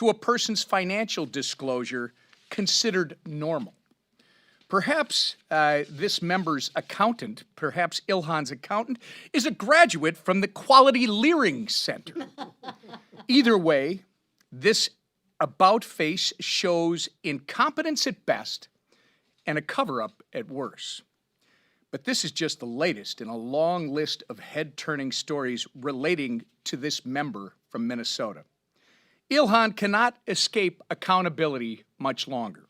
to a person's financial disclosure considered normal. Perhaps this member's accountant, perhaps Ilhan's accountant, is a graduate from the Quality Leering Center. Either way, this about face shows incompetence at best and a cover-up at worst. But this is just the latest in a long list of head-turning stories relating to this member from Minnesota. Ilhan cannot escape accountability much longer.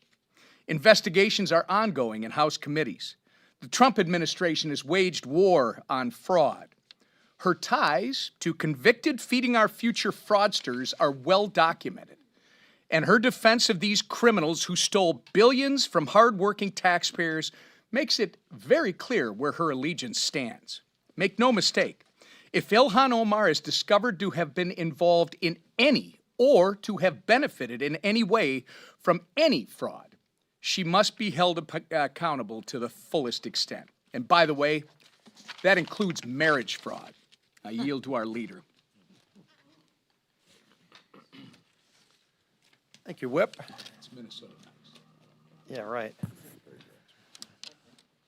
Investigations are ongoing in House committees. The Trump administration has waged war on fraud. Her ties to convicted Feeding Our Future fraudsters are well documented. And her defense of these criminals who stole billions from hardworking taxpayers makes it very clear where her allegiance stands. Make no mistake, if Ilhan Omar is discovered to have been involved in any or to have benefited in any way from any fraud, she must be held accountable to the fullest extent. And by the way, that includes marriage fraud. I yield to our leader. Thank you, Whip. It's Minnesota. Yeah, right.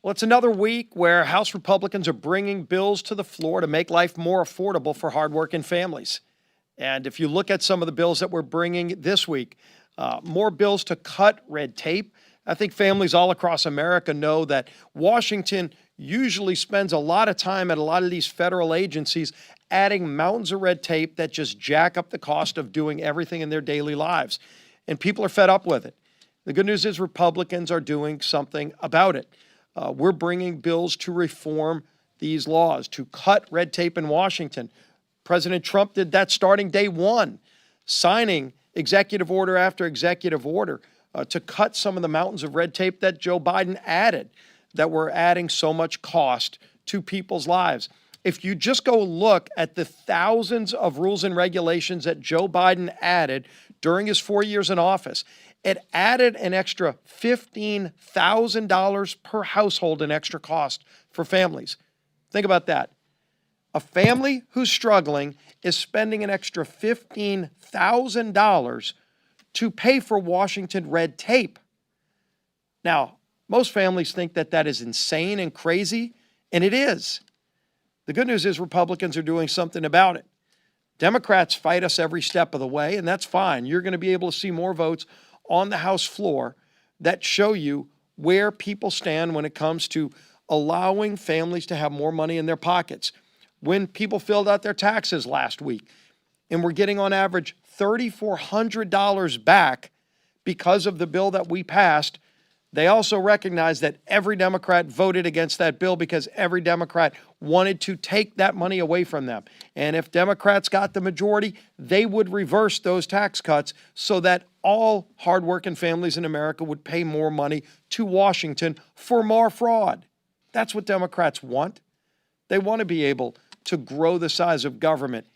Well, it's another week where House Republicans are bringing bills to the floor to make life more affordable for hardworking families. And if you look at some of the bills that we're bringing this week, more bills to cut red tape. I think families all across America know that Washington usually spends a lot of time at a lot of these federal agencies adding mountains of red tape that just jack up the cost of doing everything in their daily lives. And people are fed up with it. The good news is Republicans are doing something about it. We're bringing bills to reform these laws, to cut red tape in Washington. President Trump did that starting day one, signing executive order after executive order to cut some of the mountains of red tape that Joe Biden added, that were adding so much cost to people's lives. If you just go look at the thousands of rules and regulations that Joe Biden added during his 4 years in office, it added an extra $15,000 per household in extra cost for families. Think about that. A family who's struggling is spending an extra $15,000 to pay for Washington red tape. Now, most families think that that is insane and crazy, and it is. The good news is Republicans are doing something about it. Democrats fight us every step of the way, and that's fine. You're going to be able to see more votes on the House floor that show you where people stand when it comes to allowing families to have more money in their pockets. When people filled out their taxes last week, and we're getting on average $3,400 back because of the bill that we passed, they also recognize that every Democrat voted against that bill because every Democrat wanted to take that money away from them. And if Democrats got the majority, they would reverse those tax cuts so that all hardworking families in America would pay more money to Washington for more fraud. That's what Democrats want. They want to be able to grow the size of government,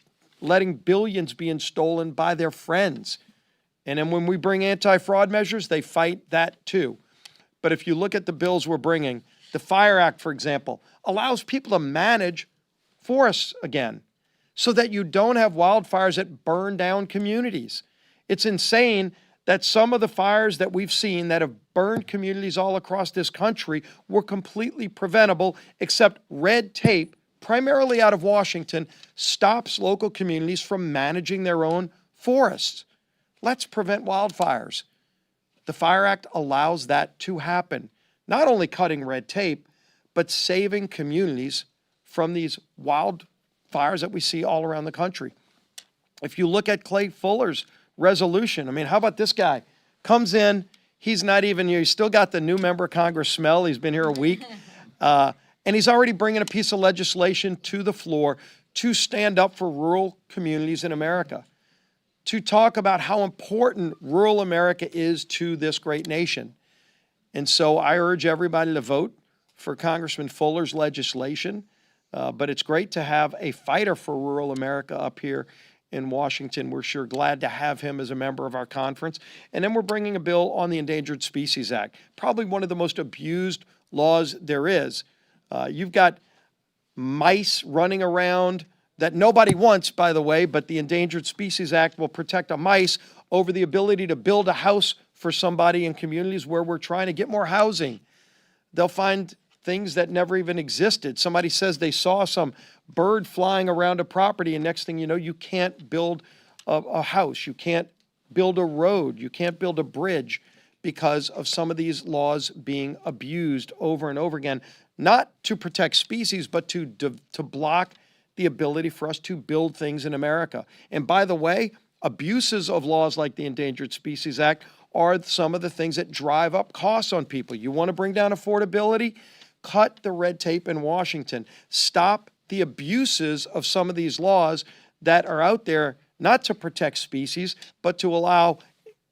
letting billions being stolen by their friends. And then when we bring anti-fraud measures, they fight that too. But if you look at the bills we're bringing, the Fire Act, for example, allows people to manage forests again so that you don't have wildfires that burn down communities. It's insane that some of the fires that we've seen that have burned communities all across this country were completely preventable, except red tape, primarily out of Washington, stops local communities from managing their own forests. Let's prevent wildfires. The Fire Act allows that to happen, not only cutting red tape, but saving communities from these wildfires that we see all around the country. If you look at Clay Fuller's resolution, I mean, how about this guy? Comes in, he's not even, he's still got the new member of Congress smell. He's been here a week. And he's already bringing a piece of legislation to the floor to stand up for rural communities in America, to talk about how important rural America is to this great nation. And so I urge everybody to vote for Congressman Fuller's legislation. But it's great to have a fighter for rural America up here in Washington. We're sure glad to have him as a member of our conference. And then we're bringing a bill on the Endangered Species Act, probably one of the most abused laws there is. You've got mice running around that nobody wants, by the way, but the Endangered Species Act will protect a mice over the ability to build a house for somebody in communities where we're trying to get more housing. They'll find things that never even existed. Somebody says they saw some bird flying around a property, and next thing you know, you can't build a house, you can't build a road, you can't build a bridge because of some of these laws being abused over and over again, not to protect species, but to block the ability for us to build things in America. And by the way, abuses of laws like the Endangered Species Act are some of the things that drive up costs on people. You want to bring down affordability? Cut the red tape in Washington. Stop the abuses of some of these laws that are out there, not to protect species, but to allow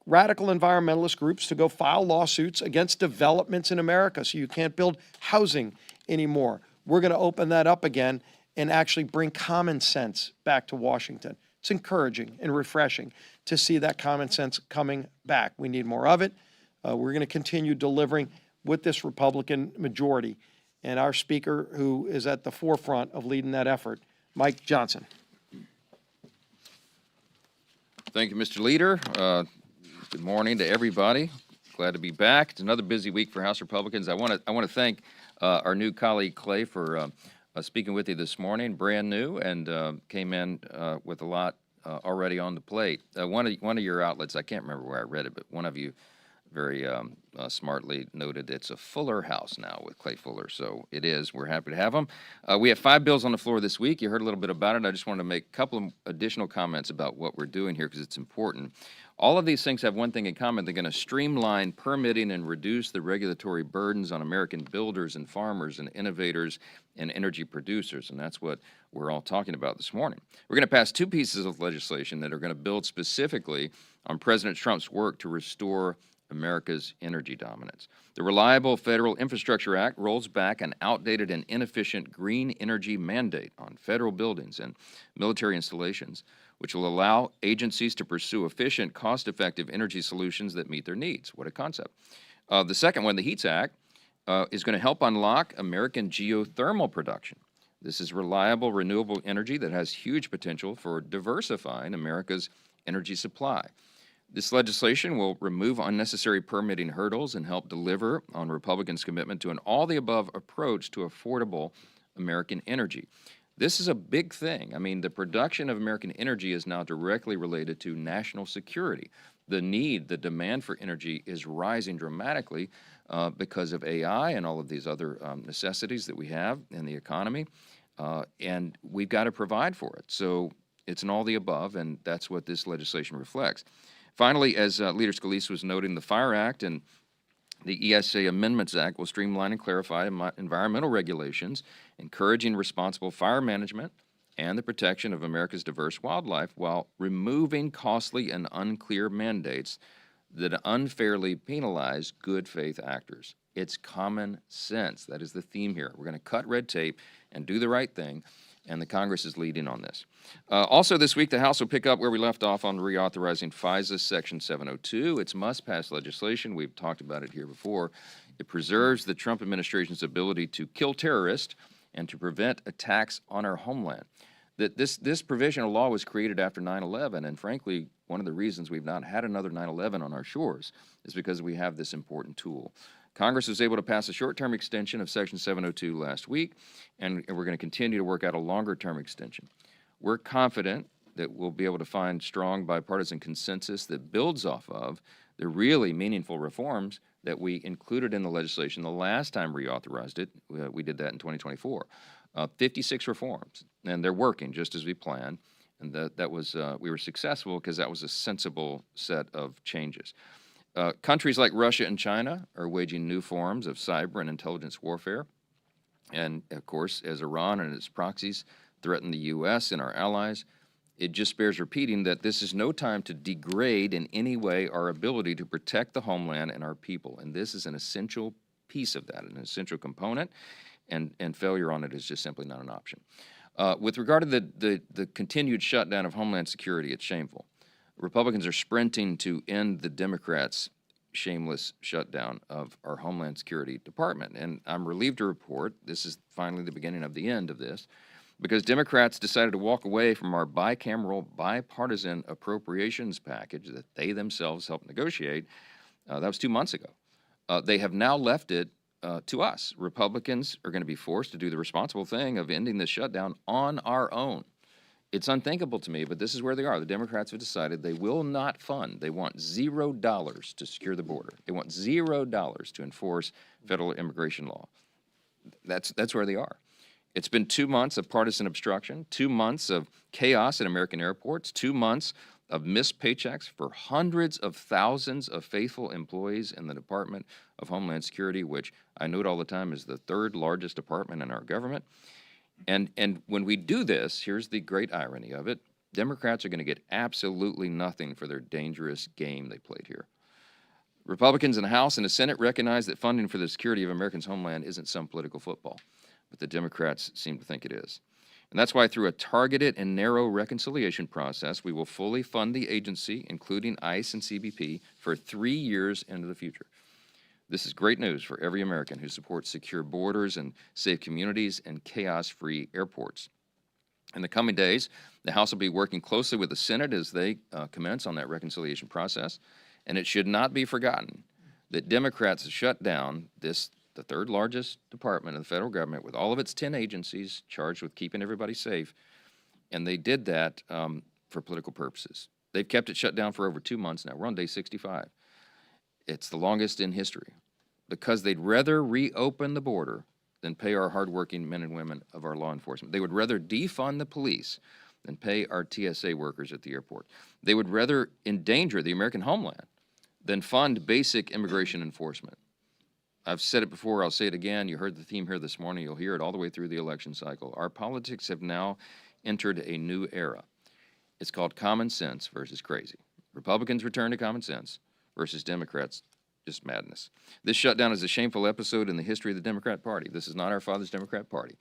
radical environmentalist groups to go file lawsuits against developments in America so you can't build housing anymore. We're going to open that up again and actually bring common sense back to Washington. It's encouraging and refreshing to see that common sense coming back. We need more of it. We're going to continue delivering with this Republican majority. And our speaker, who is at the forefront of leading that effort, Mike Johnson. Thank you, Mr. Leader. Good morning to everybody. Glad to be back. It's another busy week for House Republicans. I want to thank our new colleague Clay for speaking with you this morning. Brand new and came in with a lot already on the plate. One of your outlets, I can't remember where I read it, but one of you very smartly noted it's a fuller house now with Clay Fuller. So it is. We're happy to have him. We have 5 bills on the floor this week. You heard a little bit about it. I just wanted to make a couple of additional comments about what we're doing here because it's important. All of these things have one thing in common. They're going to streamline permitting and reduce the regulatory burdens on American builders and farmers and innovators and energy producers, and that's what we're all talking about this morning. We're going to pass 2 pieces of legislation that are going to build specifically on President Trump's work to restore America's energy dominance. The Reliable Federal Infrastructure Act rolls back an outdated and inefficient green energy mandate on federal buildings and military installations, which will allow agencies to pursue efficient, cost-effective energy solutions that meet their needs. What a concept. The second one, the HEATS Act, is going to help unlock American geothermal production. This is reliable, renewable energy that has huge potential for diversifying America's energy supply. This legislation will remove unnecessary permitting hurdles and help deliver on Republicans' commitment to an all-the-above approach to affordable American energy. This is a big thing. I mean, the production of American energy is now directly related to national security. The demand for energy is rising dramatically because of AI and all of these other necessities that we have in the economy, and we've got to provide for it. So it's an all the above, and that's what this legislation reflects. Finally, as Leader Scalise was noting, the FIRE Act and the ESA Amendments Act will streamline and clarify environmental regulations, encouraging responsible fire management and the protection of America's diverse wildlife while removing costly and unclear mandates that unfairly penalize good faith actors. It's common sense. That is the theme here. We're going to cut red tape and do the right thing, and the Congress is leading on this. Also this week, the House will pick up where we left off on reauthorizing FISA Section 702. It's must-pass legislation. We've talked about it here before. It preserves the Trump administration's ability to kill terrorists and to prevent attacks on our homeland. This provisional law was created after 9/11, and frankly, one of the reasons we've not had another 9/11 on our shores is because we have this important tool. Congress was able to pass a short-term extension of Section 702 last week, and we're going to continue to work out a longer-term extension. We're confident that we'll be able to find strong bipartisan consensus that builds off of the really meaningful reforms that we included in the legislation the last time we reauthorized it. We did that in 2024. 56 reforms, and they're working just as we planned, and we were successful because that was a sensible set of changes. Countries like Russia and China are waging new forms of cyber and intelligence warfare. And, of course, as Iran and its proxies threaten the U.S. and our allies, it just bears repeating that this is no time to degrade in any way our ability to protect the homeland and our people. And this is an essential piece of that, an essential component, and failure on it is just simply not an option. With regard to the continued shutdown of Homeland Security, it's shameful. Republicans are sprinting to end the Democrats' shameless shutdown of our Homeland Security Department. And I'm relieved to report this is finally the beginning of the end of this. because Democrats decided to walk away from our bicameral, bipartisan appropriations package that they themselves helped negotiate. That was 2 months ago. They have now left it to us. Republicans are going to be forced to do the responsible thing of ending this shutdown on our own. It's unthinkable to me, but this is where they are. The Democrats have decided they will not fund. They want $0 to secure the border. They want $0 to enforce federal immigration law. That's where they are. It's been 2 months of partisan obstruction, 2 months of chaos at American airports, 2 months of missed paychecks for hundreds of thousands of faithful employees in the Department of Homeland Security, which I note all the time is the third largest department in our government. And when we do this, here's the great irony of it, Democrats are going to get absolutely nothing for their dangerous game they played here. Republicans in the House and the Senate recognize that funding for the security of Americans' homeland isn't some political football, but the Democrats seem to think it is. And that's why through a targeted and narrow reconciliation process, we will fully fund the agency, including ICE and CBP, for 3 years into the future. This is great news for every American who supports secure borders and safe communities and chaos-free airports. In the coming days, the House will be working closely with the Senate as they commence on that reconciliation process. And it should not be forgotten that Democrats shut down the third largest department of the federal government with all of its 10 agencies charged with keeping everybody safe. And they did that for political purposes. They've kept it shut down for over 2 months now. We're on day 65. It's the longest in history because they'd rather reopen the border than pay our hardworking men and women of our law enforcement. They would rather defund the police than pay our TSA workers at the airport. They would rather endanger the American homeland than fund basic immigration enforcement. I've said it before, I'll say it again. You heard the theme here this morning. You'll hear it all the way through the election cycle. Our politics have now entered a new era. It's called common sense versus crazy. Republicans return to common sense versus Democrats, just madness. This shutdown is a shameful episode in the history of the Democrat Party. This is not our father's Democrat Party.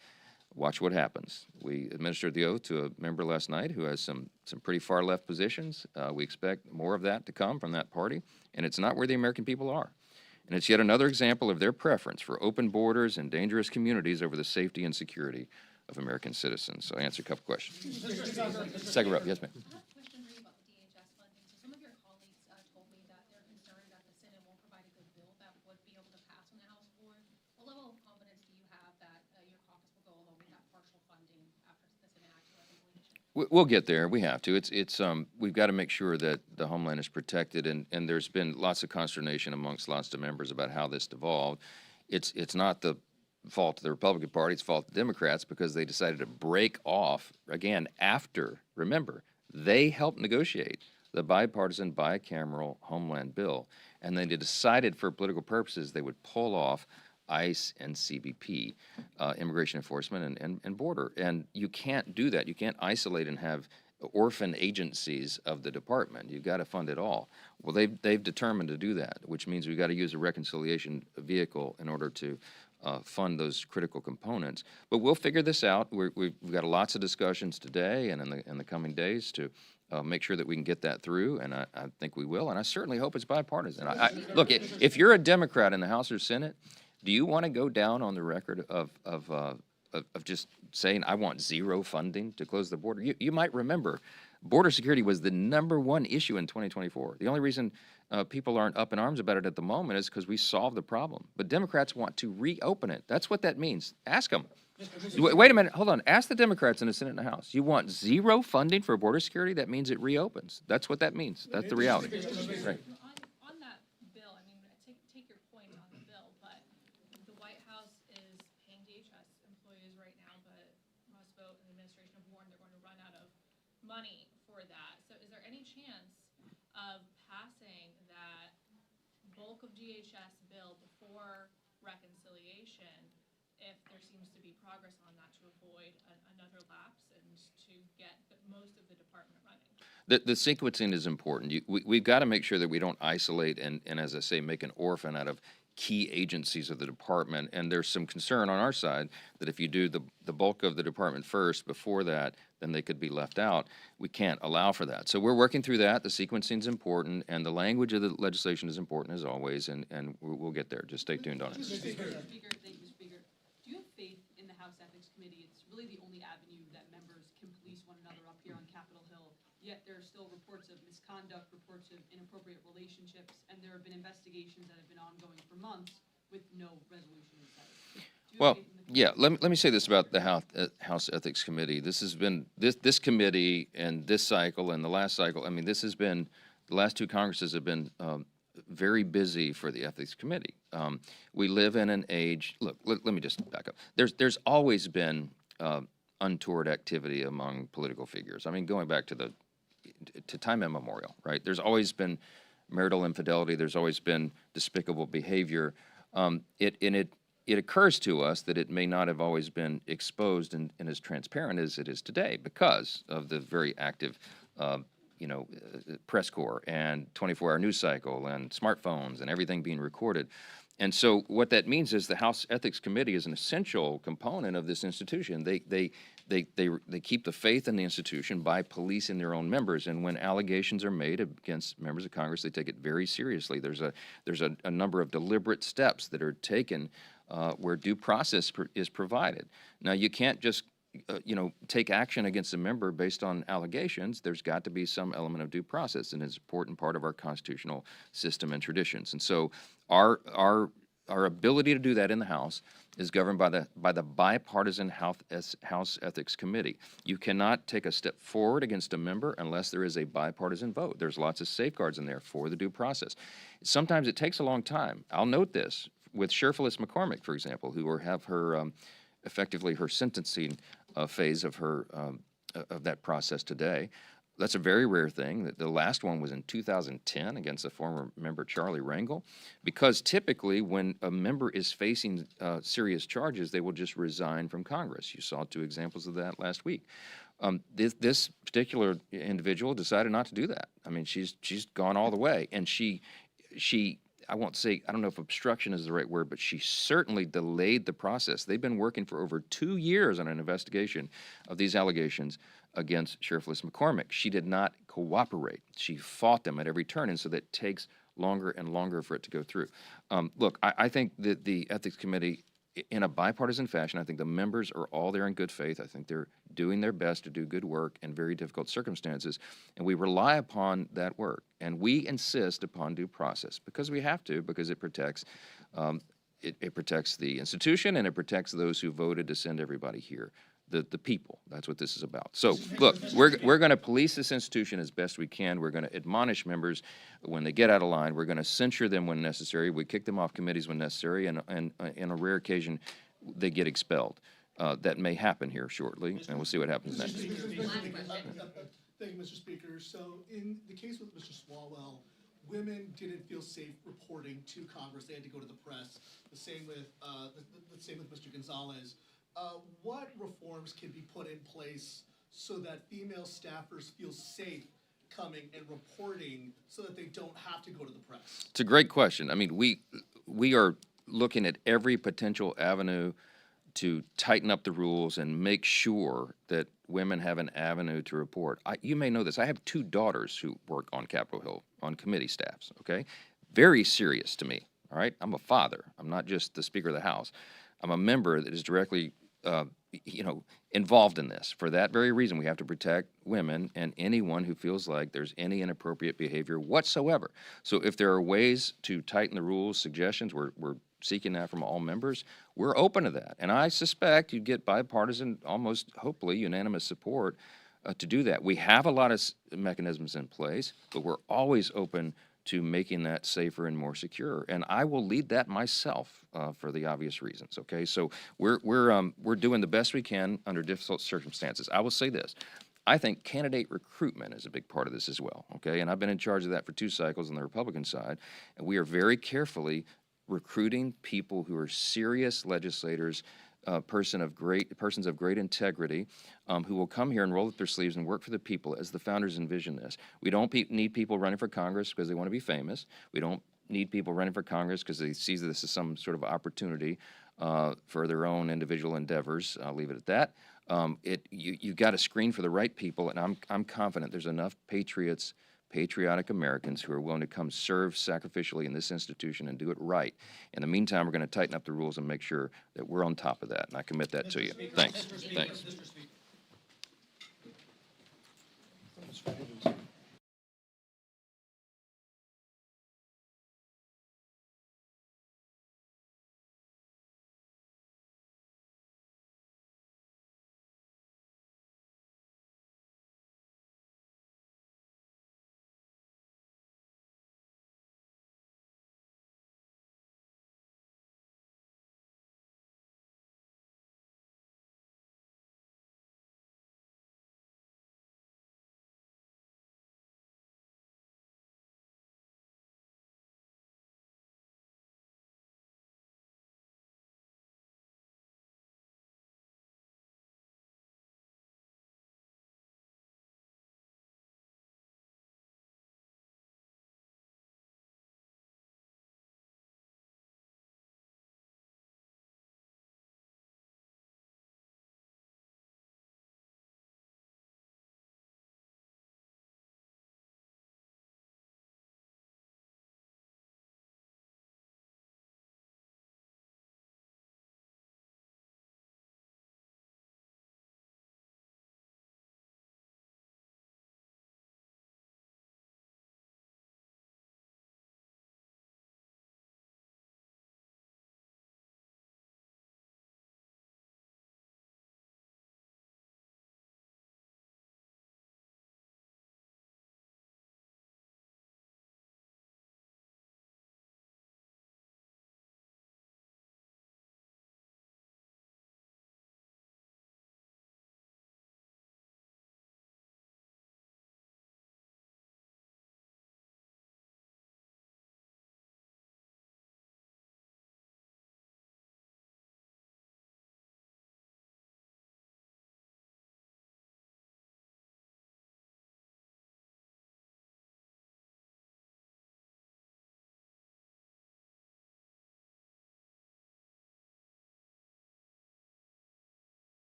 Watch what happens. We administered the oath to a member last night who has some pretty far left positions. We expect more of that to come from that party, and it's not where the American people are. And it's yet another example of their preference for open borders and dangerous communities over the safety and security of American citizens. So I answer a couple questions. Second row, yes, ma'am. I have a question for you about the DHS funding. So some of your colleagues told me that they're concerned that the Senate won't provide a good bill that would be able to pass on the House floor. What level of confidence do you have that your caucus will go along with that partial funding after the Senate acts reconciliation? We'll get there. We have to. We've got to make sure that the homeland is protected, and there's been lots of consternation amongst lots of members about how this devolved. It's not the fault of the Republican Party, it's fault of the Democrats because they decided to break off, again, after, remember, they helped negotiate the bipartisan, bicameral homeland bill, and they decided for political purposes they would pull off ICE and CBP, immigration enforcement and border. And you can't do that. You can't isolate and have orphan agencies of the department. You've got to fund it all. Well, they've determined to do that, which means we've got to use a reconciliation vehicle in order to fund those critical components. But we'll figure this out. We've got lots of discussions today and in the coming days to make sure that we can get that through, and I think we will, and I certainly hope it's bipartisan. Look, if you're a Democrat in the House or Senate, do you want to go down on the record of just saying, I want zero funding to close the border? You might remember border security was the #1 issue in 2024. The only reason people aren't up in arms about it at the moment is because we solved the problem. But Democrats want to reopen it. That's what that means. Ask them. Wait a minute. Hold on. Ask the Democrats in the Senate and the House. You want zero funding for border security? That means it reopens. That's what that means. That's the reality. Right. On that bill, I mean, take your point on the bill, but the White House is paying DHS employees right now, but House vote and the administration have warned they're going to run out of money for that. So is there any chance of passing that bulk of DHS bill before reconciliation if there seems to be progress on that to avoid another lapse and to get most of the department running? The sequencing is important. We've got to make sure that we don't isolate and, as I say, make an orphan out of key agencies of the department. And there's some concern on our side that if you do the bulk of the department first before that, then they could be left out. We can't allow for that. So we're working through that. The sequencing is important, and the language of the legislation is important as always, and we'll get there. Just stay tuned on it. Mr. Speaker, thank you, Mr. Speaker. Do you have faith in the House Ethics Committee? It's really the only avenue yet there are still reports of misconduct, reports of inappropriate relationships, and there have been investigations that have been ongoing for months with no resolution in sight. Do you Well, agree from the yeah, let me say this about the House Ethics Committee. This has been, this committee and this cycle and the last cycle, I mean, this has been, the last two Congresses have been very busy for the Ethics Committee. We live in an age, look, let me just back up. There's always been untoward activity among political figures. I mean, going back to time immemorial, right? There's always been marital infidelity. There's always been despicable behavior. It occurs to us that it may not have always been exposed and as transparent as it is today because of the very active, press corps and 24-hour news cycle and smartphones and everything being recorded. And so what that means is the House Ethics Committee is an essential component of this institution. They keep the faith in the institution by policing their own members. And when allegations are made against members of Congress, they take it very seriously. There's a number of deliberate steps that are taken where due process is provided. Now, you can't just take action against a member based on allegations. There's got to be some element of due process, and it's an important part of our constitutional system and traditions. And so our ability to do that in the House is governed by the bipartisan House Ethics Committee. You cannot take a step forward against a member unless there is a bipartisan vote. There's lots of safeguards in there for the due process. Sometimes it takes a long time. I'll note this with Sheriff McCormick, for example, who have her effectively her sentencing phase of her of that process today. That's a very rare thing. The last one was in 2010 against a former member, Charlie Rangel, because typically when a member is facing serious charges, they will just resign from Congress. You saw two examples of that last week. This particular individual decided not to do that. I mean, she's gone all the way, and she I won't say, I don't know if obstruction is the right word, but she certainly delayed the process. They've been working for over 2 years on an investigation of these allegations against Sheriff McCormick. She did not cooperate. She fought them at every turn, and so that takes longer and longer for it to go through. Look, I think that the Ethics Committee, in a bipartisan fashion, I think the members are all there in good faith. I think they're doing their best to do good work in very difficult circumstances, and we rely upon that work. And we insist upon due process because we have to, because it protects it protects the institution and it protects those who voted to send everybody here. The people. That's what this is about. So, look, we're going to police this institution as best we can. We're going to admonish members when they get out of line. We're going to censure them when necessary. We kick them off committees when necessary, and in a rare occasion, they get expelled. That may happen here shortly, and we'll see what happens next. Thank you, Mr. Speaker. So, in the case with Mr. Swalwell, women didn't feel safe reporting to Congress. They had to go to the press. The same with Mr. Gonzalez. What reforms can be put in place so that female staffers feel safe coming and reporting so that they don't have to go to the press? It's a great question. I mean, we are looking at every potential avenue to tighten up the rules and make sure that women have an avenue to report. You may know this. I have 2 daughters who work on Capitol Hill on committee staffs, okay? Very serious to me, all right? I'm a father. I'm not just the Speaker of the House. I'm a member that is directly involved in this. For that very reason, we have to protect women and anyone who feels like there's any inappropriate behavior whatsoever. So if there are ways to tighten the rules, suggestions, we're seeking that from all members. We're open to that. And I suspect you'd get bipartisan, almost hopefully unanimous support to do that. We have a lot of mechanisms in place, but we're always open to making that safer and more secure. And I will lead that myself for the obvious reasons, okay? So we're doing the best we can under difficult circumstances. I will say this. I think candidate recruitment is a big part of this as well, okay? And I've been in charge of that for 2 cycles on the Republican side, and we are very carefully recruiting people who are serious legislators, persons of great integrity, who will come here and roll up their sleeves and work for the people as the founders envisioned this. We don't need people running for Congress because they want to be famous. We don't need people running for Congress because they see this as some sort of opportunity for their own individual endeavors. I'll leave it at that. You've got to screen for the right people, and I'm confident there's enough patriotic Americans who are willing to come serve sacrificially in this institution and do it right. In the meantime, we're going to tighten up the rules and make sure that we're on top of that, and I commit that to you. Thanks. Thanks. I didn't